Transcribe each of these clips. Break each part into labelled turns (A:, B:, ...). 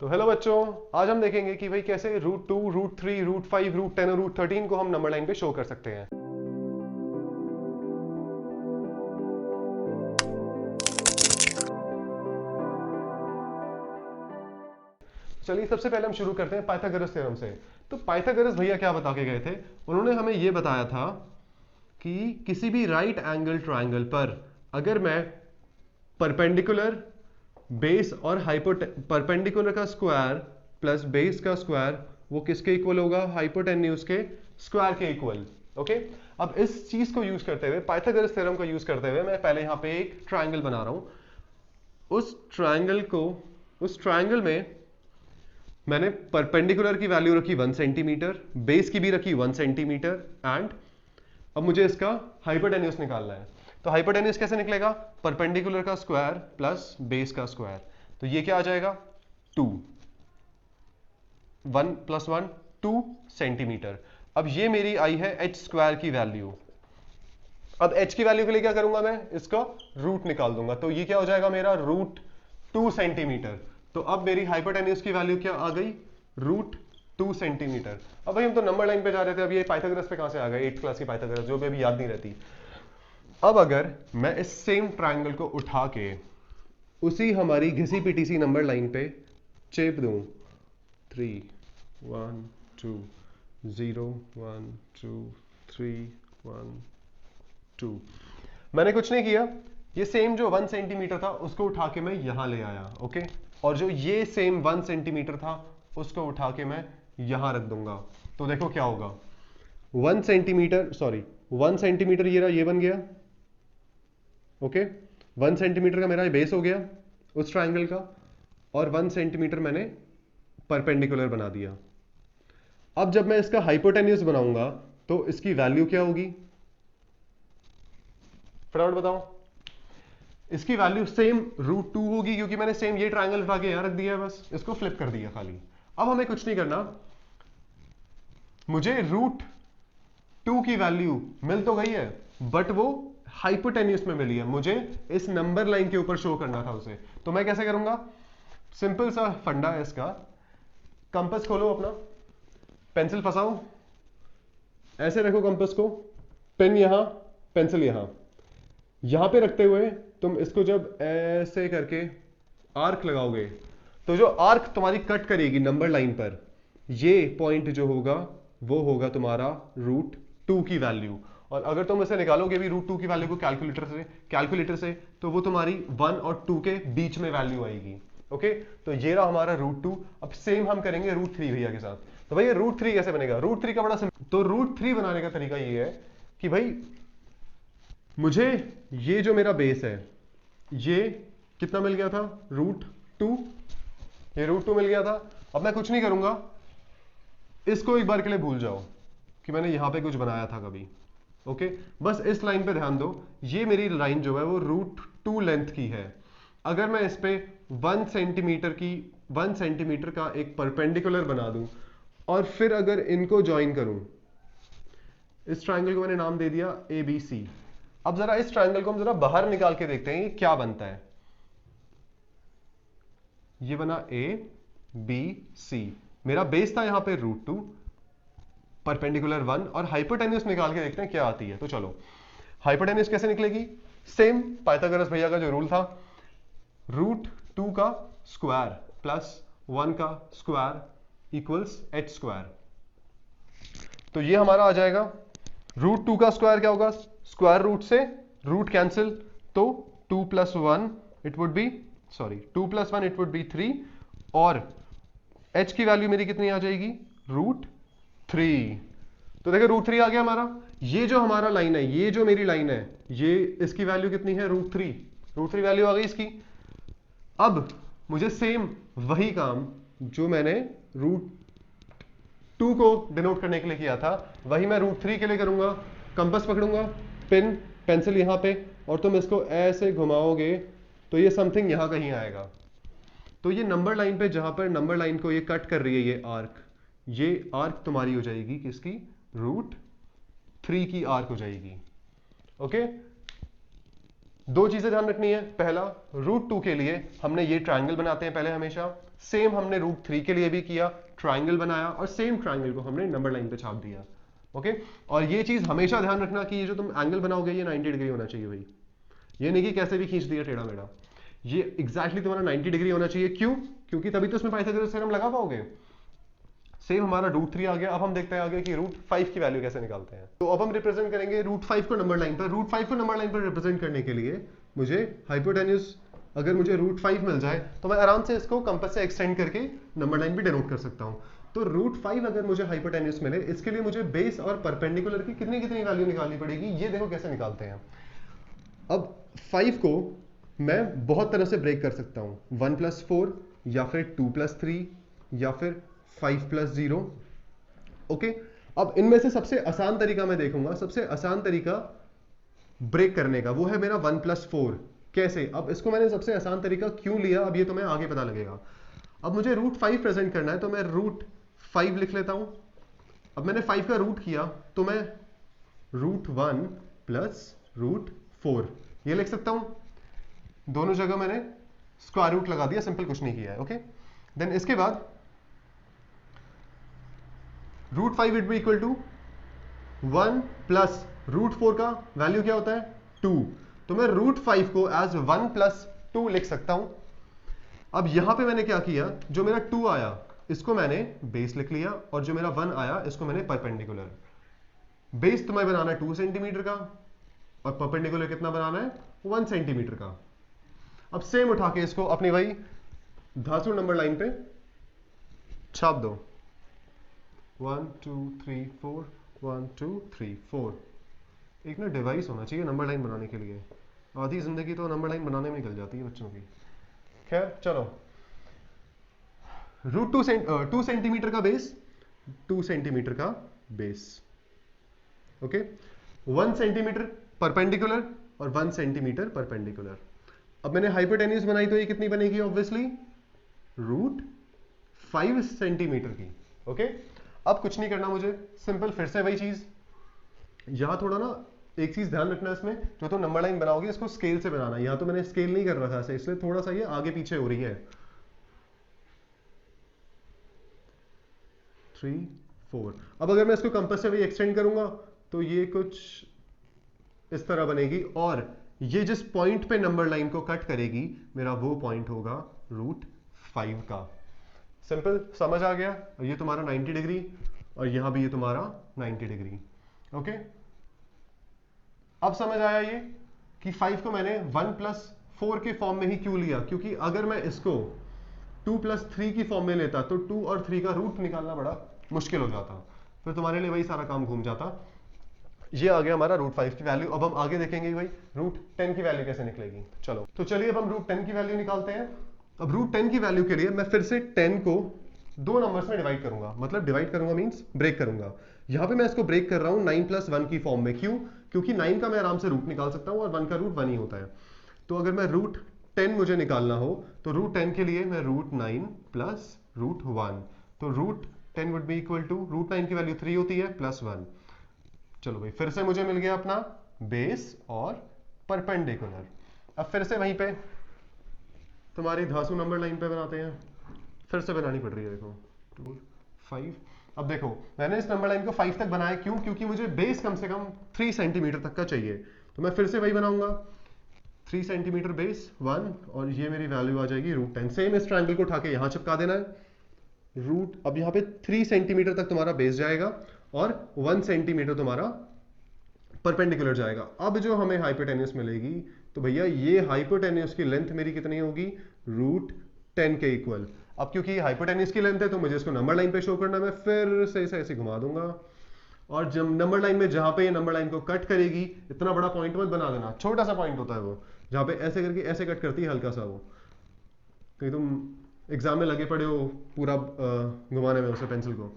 A: तो हेलो बच्चों, आज हम देखेंगे कि भाई कैसे रूट 2, रूट 3, रूट 5, रूट 10 और रूट 13 को हम नंबर लाइन पे शो कर सकते हैं। चलिए सबसे पहले हम शुरू करते हैं पाइथागोरस थ्योरम से। तो पाइथागोरस भैया क्या बता के गए थे? उन्होंने हमें यह बताया था कि किसी भी राइट एंगल ट्रायंगल पर अगर मैं परपेंडिकुलर बेस और परपेंडिकुलर का स्क्वायर प्लस बेस का स्क्वायर वो किसके इक्वल होगा? हाइपोटेन्यूज के स्क्वायर के इक्वल। ओके, अब इस चीज को यूज करते हुए, पाइथागोरस थ्योरम को यूज करते हुए, मैं पहले यहां पे एक ट्रायंगल बना रहा हूं। उस ट्रायंगल में मैंने परपेंडिकुलर की वैल्यू रखी 1 सेंटीमीटर, बेस की भी रखी 1 सेंटीमीटर एंड अब मुझे इसका हाइपोटेन्यूज निकालना है। तो हाइपोटेन्यूज कैसे निकलेगा? परपेंडिकुलर का स्क्वायर प्लस बेस का स्क्वायर। तो ये क्या आ जाएगा? 2, 1 + 1 2 सेंटीमीटर। अब ये मेरी आई है एच स्क्वायर की वैल्यू। अब एच की वैल्यू के लिए क्या करूंगा? मैं इसका रूट निकाल दूंगा। तो ये क्या हो जाएगा मेरा? Root 2 centimetre. तो अब मेरी हाइपोटेन्यूज की वैल्यू क्या आ गई? Root 2 centimetre. अब भाई हम तो नंबर लाइन पे जा रहे थे, अब ये पाइथागोरस पे कहां से आ गए? 8th क्लास की पाइथागोरस जो भी अभी याद नहीं रहती। अब अगर मैं इस सेम ट्रायंगल को उठा के उसी हमारी घिसी पिटी सी नंबर लाइन पे चेप दूं, 3 1 2 0 1 2 3 1 2, मैंने कुछ नहीं किया। ये सेम जो 1 सेंटीमीटर था उसको उठा के मैं यहां ले आया। ओके, और जो ये सेम 1 सेंटीमीटर था उसको उठा के मैं यहां रख दूंगा। तो देखो क्या होगा? 1 सेंटीमीटर ये बन गया। ओके, 1 सेंटीमीटर का मेरा ये बेस हो गया उस ट्रायंगल का, और 1 सेंटीमीटर मैंने परपेंडिकुलर बना दिया। अब जब मैं इसका हाइपोटेन्यूज बनाऊंगा तो इसकी वैल्यू क्या होगी? फटाफट बताओ। इसकी वैल्यू सेम रूट 2 होगी, क्योंकि मैंने सेम ये ट्रायंगल उठा के यहां रख दिया है, बस इसको फ्लिप कर दिया खाली। अब हमें कुछ नहीं करना, मुझे रूट 2 की वैल्यू मिल तो गई है बट वो हाइपोटेन्यूस में मिली है, मुझे इस नंबर लाइन के ऊपर शो करना था उसे। तो मैं कैसे करूंगा? सिंपल सा फंडा है इसका। कंपास खोलो अपना, पेंसिल फंसाओ, ऐसे रखो कंपास को, पेन यहां, पेंसिल यहां पे रखते हुए तुम इसको जब ऐसे करके आर्क लगाओगे तो जो आर्क तुम्हारी कट करेगी नंबर लाइन पर, ये पॉइंट जो होगा वो होगा तुम्हारा रूट 2 की वैल्यू। और अगर तुम इसे निकालोगे भी रूट 2 की वैल्यू को कैलकुलेटर से तो वो तुम्हारी 1 और 2 के बीच में वैल्यू आएगी। ओके, तो ये रहा हमारा रूट 2। अब सेम हम करेंगे रूट 3 भैया के साथ। तो भैया रूट 3 कैसे बनेगा? रूट 3 का बड़ा सिंपल। तो रूट 3 बनाने का तरीका ये है कि भाई मुझे ये जो मेरा बेस है ये कितना मिल गया था? रूट 2। ये रूट 2 मिल गया था। अब मैं कुछ नहीं करूंगा, इसको एक बार के लिए भूल जाओ कि मैंने यहां पे कुछ बनाया था कभी। ओके, बस इस लाइन पे ध्यान दो। ये मेरी लाइन जो है वो रूट 2 लेंथ की है। अगर मैं इस पे 1 सेंटीमीटर का एक परपेंडिकुलर बना दूं और फिर अगर इनको ज्वाइन करूं, इस ट्रायंगल को मैंने नाम दे दिया ABC। अब जरा इस ट्रायंगल को हम जरा बाहर निकाल के देखते हैं ये क्या बनता है। ये बना ABC, मेरा बेस था यहां पे रूट 2, परपेंडिकुलर 1, और हाइपोटेन्यूस निकाल के देखते हैं क्या आती है। तो चलो, हाइपोटेन्यूस कैसे निकलेगी? सेम पाइथागोरस भैया का जो रूल था, रूट 2 का स्क्वायर प्लस 1 का स्क्वायर इक्वल्स एच स्क्वायर। तो ये हमारा आ जाएगा। रूट 2 का स्क्वायर क्या होगा? स्क्वायर रूट से रूट कैंसिल, तो 2 + 1 इट वुड बी 3, और h की वैल्यू मेरी कितनी आ जाएगी? रूट 3। तो देखो रूट 3 आ गया हमारा। ये जो हमारा लाइन है, ये जो मेरी लाइन है, ये इसकी वैल्यू कितनी है? रूट 3 वैल्यू आ गई इसकी। अब मुझे सेम वही काम जो मैंने रूट 2 को डिनोट करने के लिए किया था, वही मैं रूट 3 के लिए करूंगा। कंपास पकड़ूंगा, पेन पेंसिल यहां पे, और तुम इसको ऐसे घुमाओगे तो ये समथिंग यहां कहीं आएगा। तो ये नंबर लाइन पे, जहां पर नंबर लाइन को ये कट कर रही है ये आर्क तुम्हारी हो जाएगी किसकी? रूट 3 की आर्क हो जाएगी। ओके, दो चीजें ध्यान रखनी है। पहला, √2 के लिए हमने ये ट्रायंगल बनाते हैं पहले हमेशा, सेम हमने √3 के लिए भी किया, ट्रायंगल बनाया और सेम ट्रायंगल को हमने नंबर लाइन पे छाप दिया। ओके, और ये चीज हमेशा ध्यान रखना कि ये जो तुम एंगल बनाओगे ये 90 डिग्री होना चाहिए भाई। ये नहीं कि कैसे भी खींच दिया टेढ़ा मेढ़ा, ये एग्जैक्टली तुम्हारा 90 डिग्री होना चाहिए। क्यों? क्योंकि तभी तो इसमें पाइथागोरस थ्योरम लगा पाओगे। सेम हमारा √3 आ गया। अब हम देखते हैं आगे कि √5 की वैल्यू कैसे निकालते हैं। तो अब हम रिप्रेजेंट करेंगे √5 को नंबर लाइन पर। √5 को नंबर लाइन पर रिप्रेजेंट करने के लिए मुझे हाइपोटेन्यूज, अगर मुझे √5 मिल जाए तो मैं आराम से इसको कंपास से एक्सटेंड करके नंबर लाइन भी डिनोट कर सकता हूं। तो √5 अगर मुझे हाइपोटेन्यूज मिले, इसके लिए मुझे बेस और परपेंडिकुलर की कितनी कितनी वैल्यू निकालनी पड़ेगी, ये देखो कैसे निकालते हैं। अब 5 को मैं बहुत तरह से ब्रेक कर सकता हूं, 1 + 4 या फिर 2 + 3 या फिर 5 + 0। ओके, अब इनमें से सबसे आसान तरीका मैं देखूंगा, सबसे आसान तरीका ब्रेक करने का वो है मेरा 1 + 4। कैसे? अब इसको मैंने सबसे आसान तरीका क्यों लिया, अब ये तुम्हें आगे पता लगेगा। अब मुझे √5 प्रेजेंट करना है तो मैं √5 लिख लेता हूं। अब मैंने 5 का रूट किया तो मैं √1 + √4 ये लिख सकता हूं। दोनों जगह मैंने स्क्वायर रूट लगा दिया, सिंपल कुछ नहीं किया है। ओके, देन इसके बाद √5 विल बी इक्वल टू 1 + √4 का वैल्यू क्या होता है? 2। तो मैं √5 को एज 1 + 2 लिख सकता हूं। अब यहां पे मैंने क्या किया, जो मेरा 2 आया इसको मैंने बेस लिख लिया और जो मेरा 1 आया इसको मैंने परपेंडिकुलर। बेस तुम्हें बनाना है 2 सेंटीमीटर का और परपेंडिकुलर कितना बनाना है? 1 सेंटीमीटर का। अब सेम उठा के इसको अपनी वही धातु नंबर लाइन पे छाप दो। 1 2 3 4 1 2 3 4। एक ना डिवाइस होना चाहिए नंबर लाइन बनाने के लिए, आधी जिंदगी तो नंबर लाइन बनाने में निकल जाती है बच्चों की। खैर चलो, √2 सेंटीमीटर का बेस, 2 सेंटीमीटर का बेस। ओके, 1 सेंटीमीटर परपेंडिकुलर और 1 सेंटीमीटर परपेंडिकुलर। अब मैंने हाइपोटेन्यूज बनाई तो ये कितनी बनेगी? ऑब्वियसली √5 सेंटीमीटर की। ओके, अब कुछ नहीं करना मुझे, सिंपल फिर से वही चीज। यहां थोड़ा ना एक चीज ध्यान रखना इसमें, जो तुम नंबर लाइन बनाओगे इसको स्केल से बनाना। यहां तो मैंने स्केल नहीं कर रखा है इसलिए थोड़ा सा ये आगे पीछे हो रही है। 3 4। अब अगर मैं इसको कंपास से भी एक्सटेंड करूंगा तो ये कुछ इस तरह बनेगी और ये जिस पॉइंट पे नंबर लाइन को कट करेगी मेरा वो पॉइंट होगा √5 का। सिंपल, समझ आ गया? ये तुम्हारा 90 डिग्री और यहां भी ये तुम्हारा 90 डिग्री। ओके, अब समझ आया ये कि 5 को मैंने 1 + 4 के फॉर्म में ही क्यों लिया, क्योंकि अगर मैं इसको 2 + 3 की फॉर्म में लेता तो 2 और 3 का रूट निकालना बड़ा मुश्किल हो जाता, फिर तुम्हारे लिए वही सारा काम घूम जाता। ये आ गया हमारा √5 की वैल्यू। अब हम आगे देखेंगे भाई √10 की वैल्यू कैसे निकलेगी। चलो तो चलिए अब हम √10 की वैल्यू निकालते हैं। अब √10 की वैल्यू के लिए मैं फिर से 10 को दो नंबर्स में डिवाइड करूंगा, मतलब डिवाइड करूंगा मींस ब्रेक करूंगा। यहां पे मैं इसको ब्रेक कर रहा हूं 9 + 1 की फॉर्म में। क्यों? क्योंकि 9 का मैं आराम से रूट निकाल सकता हूं और 1 का रूट 1 ही होता है। तो अगर मैं √10 मुझे निकालना हो तो √10 के लिए मैं √9 + √1, तो √10 वुड बी इक्वल टू, √9 की वैल्यू 3 होती है +1। चलो भाई, फिर से मुझे मिल गया अपना बेस और परपेंडिकुलर। अब फिर से वहीं पे तुम्हारी धासु नंबर लाइन पे बनाते हैं, फिर से बनानी पड़ रही है। देखो 2 5। अब देखो मैंने इस नंबर लाइन को 5 तक बनाया, क्यों? क्योंकि मुझे बेस कम से कम 3 सेंटीमीटर तक का चाहिए। तो मैं फिर से वही बनाऊंगा, 3 सेंटीमीटर बेस 1 और ये मेरी वैल्यू आ जाएगी √10। सेम इस ट्रायंगल को उठा के यहां चिपका देना है। अब यहाँ पे 3 सेंटीमीटर तक तुम्हारा बेस जाएगा और 1 सेंटीमीटर तुम्हारा परपेंडिकुलर जाएगा। अब जो हमें हाइपोटेन्यूज मिलेगी तो भैया ये हाइपोटेन्यूज की लेंथ मेरी कितनी होगी? √10 के इक्वल। अब क्योंकि हाइपोटेन्यूज की लेंथ है तो मुझे इसको नंबर लाइन पे शो करना है। मैं फिर से इसे ऐसे घुमा दूंगा और जब नंबर लाइन में जहां पे ये नंबर लाइन को कट करेगी, इतना बड़ा पॉइंट मत बना देना, छोटा सा पॉइंट होता है वो, जहां पे ऐसे करके ऐसे कट करती है हल्का सा वो। कहीं तुम एग्जाम में लगे पड़े हो पूरा घुमाने में उसे पेंसिल को।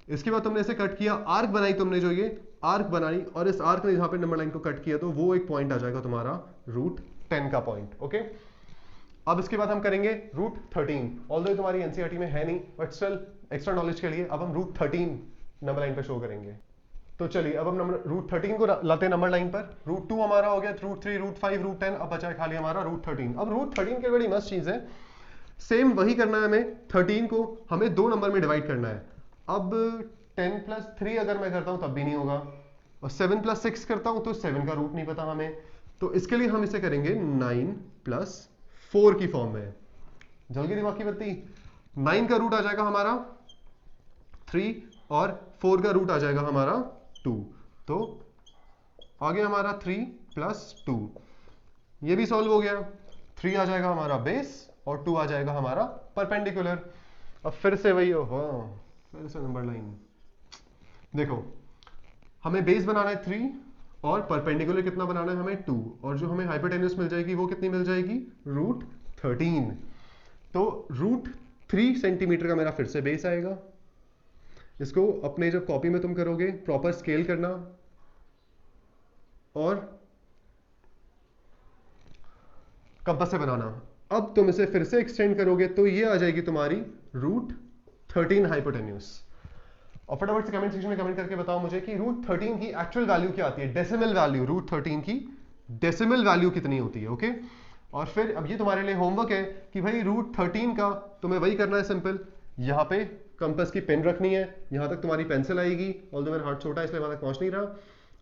A: इसके बाद तुमने ऐसे कट किया, आर्क बनाई तुमने, जो ये आर्क बनाई और इस आर्क ने जहां पे नंबर लाइन को कट किया तो वो एक पॉइंट आ जाएगा तुम्हारा √10 का पॉइंट। ओके, अब इसके बाद हम करेंगे √13। ऑल्दो तुम्हारी एनसीईआरटी में है नहीं, बट स्टिल एक्स्ट्रा नॉलेज के लिए अब हम √13 नंबर लाइन पे शो करेंगे। तो चलिए अब हम नंबर रूट 13 को लाते हैं नंबर लाइन पर। रूट 2 हमारा हो गया, रूट 3, रूट 5, रूट 10, अब बचा है खाली हमारा रूट 13। अब रूट 13 की बड़ी मस्त चीज है, सेम वही करना है हमें, 13 को हमें 2 नंबर में डिवाइड करना है। अब 10 प्लस 3 अगर मैं करता हूं तब भी नहीं होगा, और 7 प्लस 6 करता हूं तो 7 का रूट नहीं पता हमें, तो इसके लिए हम इसे करेंगे 9 प्लस 4 की फॉर्म में। जल गई दिमाग की बत्ती। 9 का रूट आ जाएगा हमारा 3 और 4 का रूट आ जाएगा हमारा 2, तो आगे हमारा 3 प्लस 2, ये भी सॉल्व हो गया। 3 आ जाएगा हमारा बेस और 2 आ जाएगा हमारा परपेंडिकुलर। अब फिर से वही हो, फिर से नंबर लाइन। देखो हमें बेस बनाना है 3 और परपेंडिकुलर कितना बनाना है हमें 2, और जो हमें हाइपोटेन्यूस मिल जाएगी वो कितनी मिल जाएगी, रूट 13। तो रूट 3 सेंटीमीटर का मेरा फिर से बेस आएगा। इसको अपने जब कॉपी में तुम करोगे प्रॉपर स्केल करना, और कंपास से बनाना। अब तुम इसे फिर से एक्सटेंड करोगे तो ये आ जाएगी तुम्हारी रूट 13 हाइपोटेन्यूस। और फटाफट से कमेंट सेक्शन में कमेंट करके बताओ मुझे कि रूट 13 की एक्चुअल वैल्यू क्या आती है, डेसिमल वैल्यू, रूट 13 की डेसिमल वैल्यू कितनी होती है। ओके, और फिर अब ये तुम्हारे लिए होमवर्क है कि भाई रूट 13 का तुम्हें वही करना है सिंपल, यहाँ पे कंपास की पेन रखनी है, यहाँ तक तुम्हारी पेंसिल आएगी, और मेरा हाथ छोटा है इसलिए वहां तक पहुंच नहीं रहा।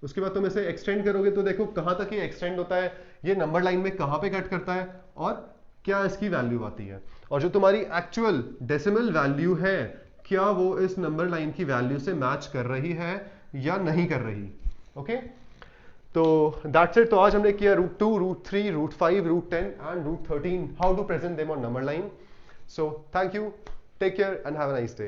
A: उसके बाद तुम इसे एक्सटेंड करोगे तो देखो कहां तक ये एक्सटेंड होता है, ये नंबर लाइन में कहां पे कट करता है, और क्या इसकी वैल्यू आती है, और जो तुम्हारी एक्चुअल डेसिमल वैल्यू है क्या वो इस नंबर लाइन की वैल्यू से मैच कर रही है या नहीं कर रही। ओके, तो दैट्स इट। तो आज हमने किया root 2, root 3, root 5, root 10 and root 13, how to present them on number line. So thank you, take care and have a nice day.